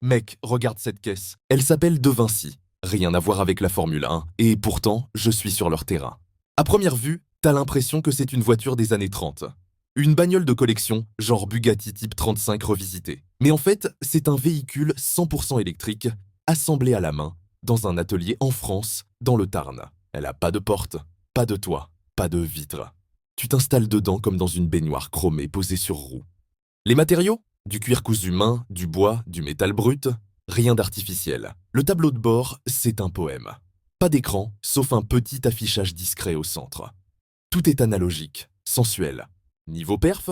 Mec, regarde cette caisse. Elle s'appelle De Vinci. Rien à voir avec la Formule 1, et pourtant, je suis sur leur terrain. À première vue, t'as l'impression que c'est une voiture des années 30. Une bagnole de collection, genre Bugatti Type 35 revisité. Mais en fait, c'est un véhicule 100% électrique, assemblé à la main, dans un atelier en France, dans le Tarn. Elle a pas de porte, pas de toit, pas de vitre. Tu t'installes dedans comme dans une baignoire chromée posée sur roue. Les matériaux? Du cuir cousu main, du bois, du métal brut, rien d'artificiel. Le tableau de bord, c'est un poème. Pas d'écran, sauf un petit affichage discret au centre. Tout est analogique, sensuel. Niveau perf,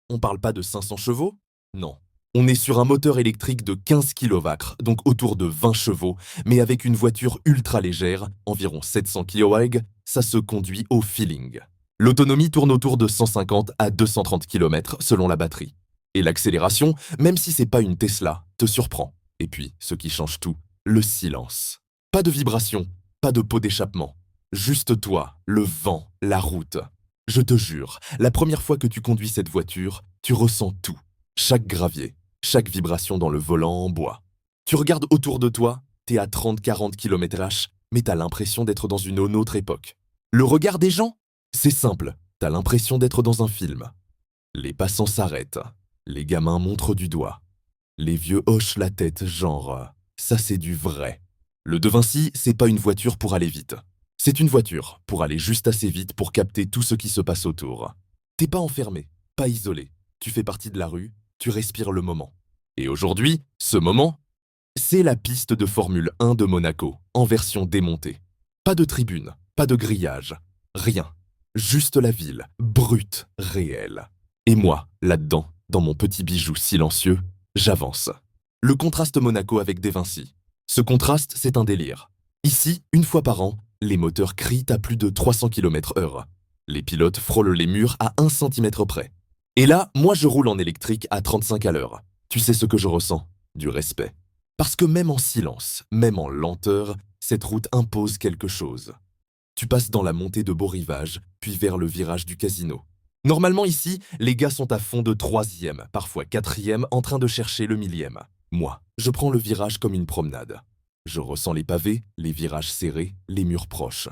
on parle pas de 500 chevaux? Non. On est sur un moteur électrique de 15 kW, donc autour de 20 chevaux, mais avec une voiture ultra légère, environ 700 kWh, ça se conduit au feeling. L'autonomie tourne autour de 150 à 230 km selon la batterie. Et l'accélération, même si c'est pas une Tesla, te surprend. Et puis, ce qui change tout, le silence. Pas de vibration, pas de pot d'échappement. Juste toi, le vent, la route. Je te jure, la première fois que tu conduis cette voiture, tu ressens tout. Chaque gravier, chaque vibration dans le volant en bois. Tu regardes autour de toi, t'es à 30-40 km/h, mais t'as l'impression d'être dans une autre époque. Le regard des gens? C'est simple, t'as l'impression d'être dans un film. Les passants s'arrêtent. Les gamins montrent du doigt. Les vieux hochent la tête, genre ça c'est du vrai. Le De Vinci, c'est pas une voiture pour aller vite. C'est une voiture pour aller juste assez vite pour capter tout ce qui se passe autour. T'es pas enfermé, pas isolé. Tu fais partie de la rue, tu respires le moment. Et aujourd'hui, ce moment, c'est la piste de Formule 1 de Monaco, en version démontée. Pas de tribune, pas de grillage, rien. Juste la ville, brute, réelle. Et moi, là-dedans, dans mon petit bijou silencieux, j'avance. Le contraste Monaco avec De Vinci. Ce contraste, c'est un délire. Ici, une fois par an, les moteurs crient à plus de 300 km/h. Les pilotes frôlent les murs à 1 cm près. Et là, moi je roule en électrique à 35 à l'heure. Tu sais ce que je ressens? Du respect. Parce que même en silence, même en lenteur, cette route impose quelque chose. Tu passes dans la montée de Beau Rivage, puis vers le virage du casino. Normalement ici, les gars sont à fond de troisième, parfois quatrième, en train de chercher le millième. Moi, je prends le virage comme une promenade. Je ressens les pavés, les virages serrés, les murs proches.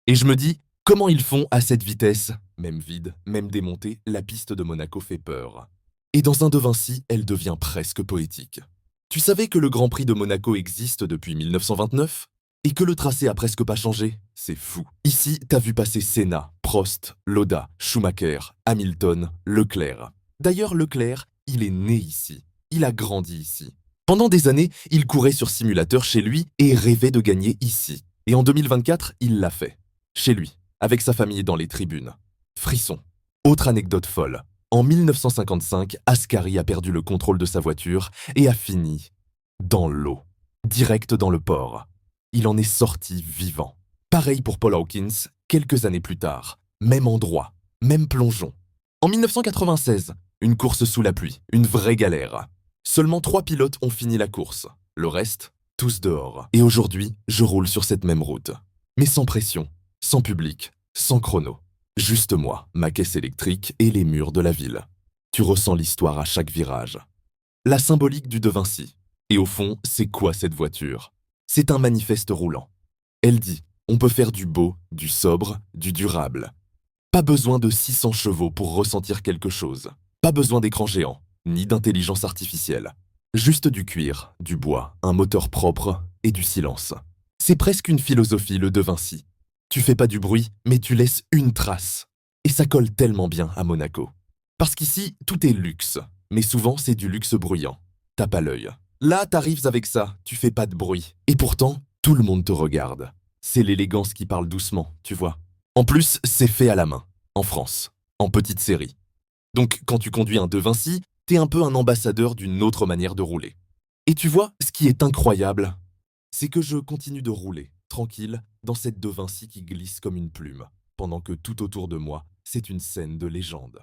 Et je me dis, comment ils font à cette vitesse? Même vide, même démontée, la piste de Monaco fait peur. Et dans un De Vinci, elle devient presque poétique. Tu savais que le Grand Prix de Monaco existe depuis 1929? Et que le tracé a presque pas changé? C'est fou. Ici, t'as vu passer Senna, Prost, Lauda, Schumacher, Hamilton, Leclerc. D'ailleurs, Leclerc, il est né ici. Il a grandi ici. Pendant des années, il courait sur simulateur chez lui et rêvait de gagner ici. Et en 2024, il l'a fait. Chez lui, avec sa famille dans les tribunes. Frisson. Autre anecdote folle. En 1955, Ascari a perdu le contrôle de sa voiture et a fini dans l'eau, direct dans le port. Il en est sorti vivant. Pareil pour Paul Hawkins, quelques années plus tard. Même endroit, même plongeon. En 1996, une course sous la pluie, une vraie galère. Seulement 3 pilotes ont fini la course. Le reste, tous dehors. Et aujourd'hui, je roule sur cette même route. Mais sans pression, sans public, sans chrono. Juste moi, ma caisse électrique et les murs de la ville. Tu ressens l'histoire à chaque virage. La symbolique du De Vinci. Et au fond, c'est quoi cette voiture? C'est un manifeste roulant. Elle dit, on peut faire du beau, du sobre, du durable. Pas besoin de 600 chevaux pour ressentir quelque chose. Pas besoin d'écran géant, ni d'intelligence artificielle. Juste du cuir, du bois, un moteur propre et du silence. C'est presque une philosophie, le De Vinci. Tu fais pas du bruit, mais tu laisses une trace. Et ça colle tellement bien à Monaco. Parce qu'ici, tout est luxe. Mais souvent, c'est du luxe bruyant. T'as pas l'œil. Là, t'arrives avec ça, tu fais pas de bruit. Et pourtant, tout le monde te regarde. C'est l'élégance qui parle doucement, tu vois. En plus, c'est fait à la main, en France, en petite série. Donc, quand tu conduis un De Vinci, t'es un peu un ambassadeur d'une autre manière de rouler. Et tu vois, ce qui est incroyable, c'est que je continue de rouler, tranquille, dans cette De Vinci qui glisse comme une plume, pendant que tout autour de moi, c'est une scène de légende.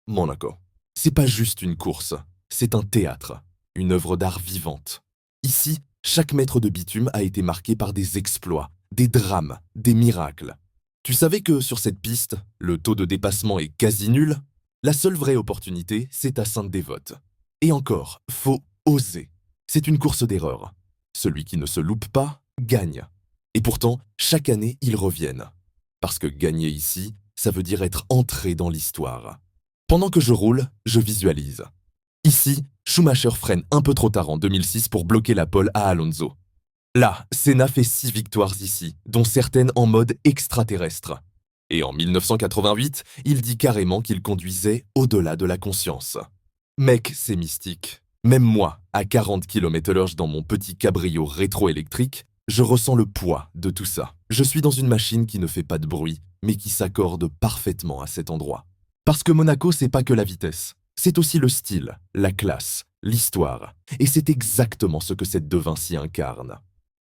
Monaco. C'est pas juste une course, c'est un théâtre, une œuvre d'art vivante. Ici, chaque mètre de bitume a été marqué par des exploits, des drames, des miracles. Tu savais que sur cette piste, le taux de dépassement est quasi nul? La seule vraie opportunité, c'est à Sainte-Dévote. Et encore, faut oser. C'est une course d'erreurs. Celui qui ne se loupe pas gagne. Et pourtant, chaque année, ils reviennent. Parce que gagner ici, ça veut dire être entré dans l'histoire. Pendant que je roule, je visualise. Ici, Schumacher freine un peu trop tard en 2006 pour bloquer la pole à Alonso. Là, Senna fait 6 victoires ici, dont certaines en mode extraterrestre. Et en 1988, il dit carrément qu'il conduisait au-delà de la conscience. Mec, c'est mystique. Même moi, à 40 km/h dans mon petit cabrio rétro-électrique, je ressens le poids de tout ça. Je suis dans une machine qui ne fait pas de bruit, mais qui s'accorde parfaitement à cet endroit. Parce que Monaco, c'est pas que la vitesse. C'est aussi le style, la classe, l'histoire. Et c'est exactement ce que cette De Vinci incarne.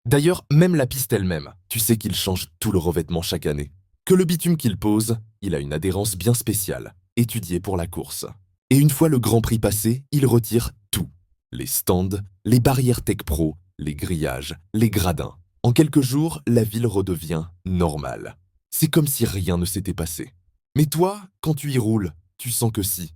D'ailleurs, même la piste elle-même, tu sais qu'il change tout le revêtement chaque année. Que le bitume qu'il pose, il a une adhérence bien spéciale, étudiée pour la course. Et une fois le Grand Prix passé, il retire tout. Les stands, les barrières Tech Pro, les grillages, les gradins. En quelques jours, la ville redevient normale. C'est comme si rien ne s'était passé. Mais toi, quand tu y roules, tu sens que si.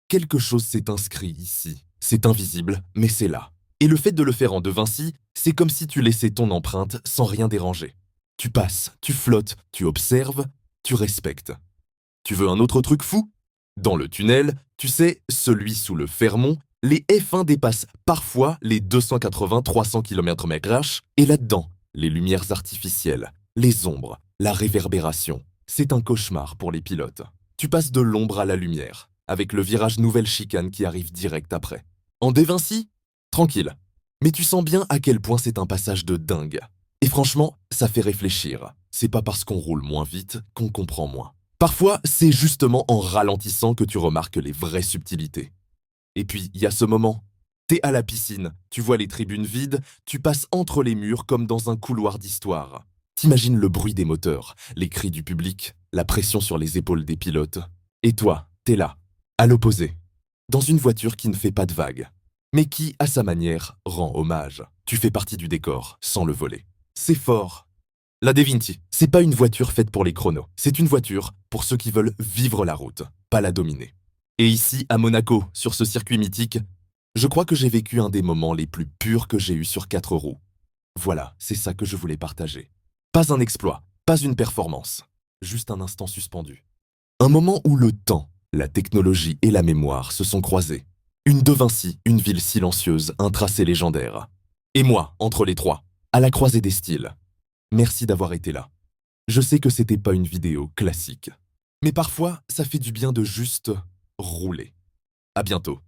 Quelque chose s'est inscrit ici. C'est invisible, mais c'est là. Et le fait de le faire en De Vinci, c'est comme si tu laissais ton empreinte sans rien déranger. Tu passes, tu flottes, tu observes, tu respectes. Tu veux un autre truc fou? Dans le tunnel, tu sais, celui sous le Fermont, les F1 dépassent parfois les 280-300 km/h, et là-dedans, les lumières artificielles, les ombres, la réverbération. C'est un cauchemar pour les pilotes. Tu passes de l'ombre à la lumière, avec le virage nouvelle chicane qui arrive direct après. En De Vinci, tranquille. Mais tu sens bien à quel point c'est un passage de dingue. Et franchement, ça fait réfléchir. C'est pas parce qu'on roule moins vite qu'on comprend moins. Parfois, c'est justement en ralentissant que tu remarques les vraies subtilités. Et puis, il y a ce moment. T'es à la piscine, tu vois les tribunes vides, tu passes entre les murs comme dans un couloir d'histoire. T'imagines le bruit des moteurs, les cris du public, la pression sur les épaules des pilotes. Et toi, t'es là, à l'opposé, dans une voiture qui ne fait pas de vagues, mais qui, à sa manière, rend hommage. Tu fais partie du décor, sans le voler. C'est fort. La De Vinci, c'est pas une voiture faite pour les chronos. C'est une voiture pour ceux qui veulent vivre la route, pas la dominer. Et ici, à Monaco, sur ce circuit mythique, je crois que j'ai vécu un des moments les plus purs que j'ai eu sur 4 roues. Voilà, c'est ça que je voulais partager. Pas un exploit, pas une performance, juste un instant suspendu. Un moment où le temps, la technologie et la mémoire se sont croisés. Une De Vinci, une ville silencieuse, un tracé légendaire. Et moi, entre les trois, à la croisée des styles. Merci d'avoir été là. Je sais que c'était pas une vidéo classique. Mais parfois, ça fait du bien de juste rouler. À bientôt.